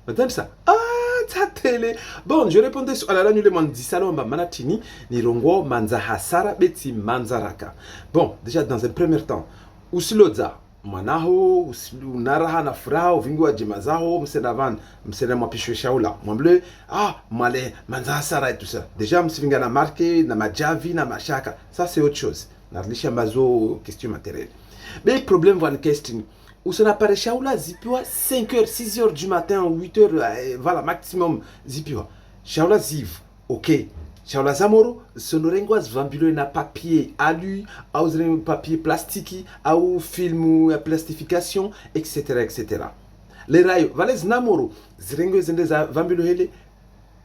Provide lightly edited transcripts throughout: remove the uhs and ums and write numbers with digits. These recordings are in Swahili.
Maintenant ça. Ah, ta télé. Bon, je répondais sur la nule man disalomba manatini ni rongo manza hasara beti manzaraka. Bon, déjà dans un premier temps, usiloza mwanaho usilu naraha na furaha uvingi wa jemazaho msenavan msena mwapisho shaula mwamble male manza hasara et tout ça. Déjà msivinga na marque na majavi na mashaka. Ça c'est autre chose. Narlisha mazo question matérielle. Mais le problème va le question. Où ça n'apparaît Shaoula zipiwa 5h, 6h du matin, 8h, voilà, maximum zipiwa. Shaoula ziv, ok. Shaoula zamoro, sonorengoaz vambilo na papier alu, ou papier plastique, ou film plastification, etc. etc. Les rails, valez namoro, zrengo zende vambilo hele,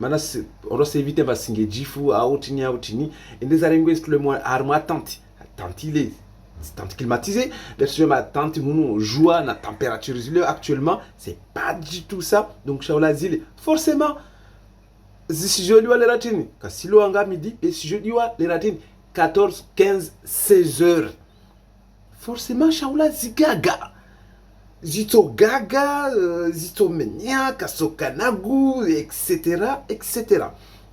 manas, on doit éviter va singe jifu, aoutini, et des arengo est le moins armoire tante, tante il est. Tente climatisée, ma tente joue na température actuellement, c'est pas du tout ça. Donc Shaoula zile forcément si je lui les ratines, quand si l'on a midi et si je lui les ratines 14, 15, 16 heures. Forcément Shaoula zigaga. Zito gaga, zito menia, kasokanagu, etc. etc.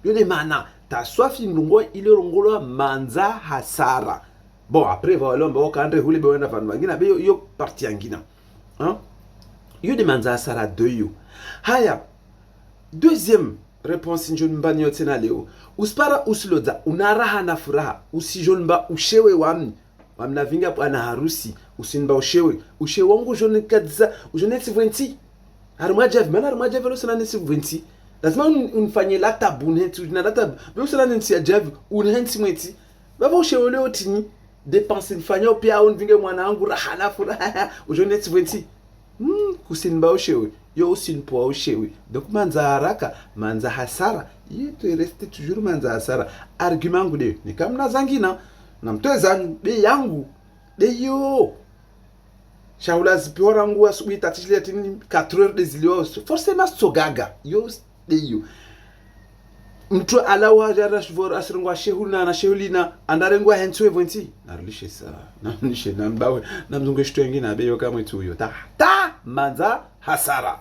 Yo les mana, ta soif inungo ile rongolo manza hasara. Bon, après, voilà, on va rentrer dans le vangina, mais yo parti angina. Hein? Yo demande à Sarah de yo. Haya, deuxième réponse, je ne banyo tsenaleo. Uspara usiloza, unaraha na furaha, usijonba ushewe wamni. Wamna vinga ana harusi, usinba ushewe wangu jone kadza, ujone siventi. Harumajav, mana harumajav lo sana siventi. Lazima unfanye la tabu netu, na la tabu. Bo sana nsi ajav, unhensi mweti. Baba ushewe leo tini. Dépenser fanya pia on vinge mwana wangu rahana furaha ujone tiventi kusinba ushewe yo usinpoa ushewe donc manza haraka manza hasara yetu reste toujours manza hasara argument ngude ni kama zangina na mtezani be yangu de yo Shaoula zipora ngua asubuhi tatishile tini 4 heures des ilio forcément sogaga yo de yo mtu alawa jara shvor asrungwa shehulina na shehulina andarengwa henswe venti narlishe sa namnishe nambawe namzunge shtu wengine abeyo kama tu yo ta manza hasara.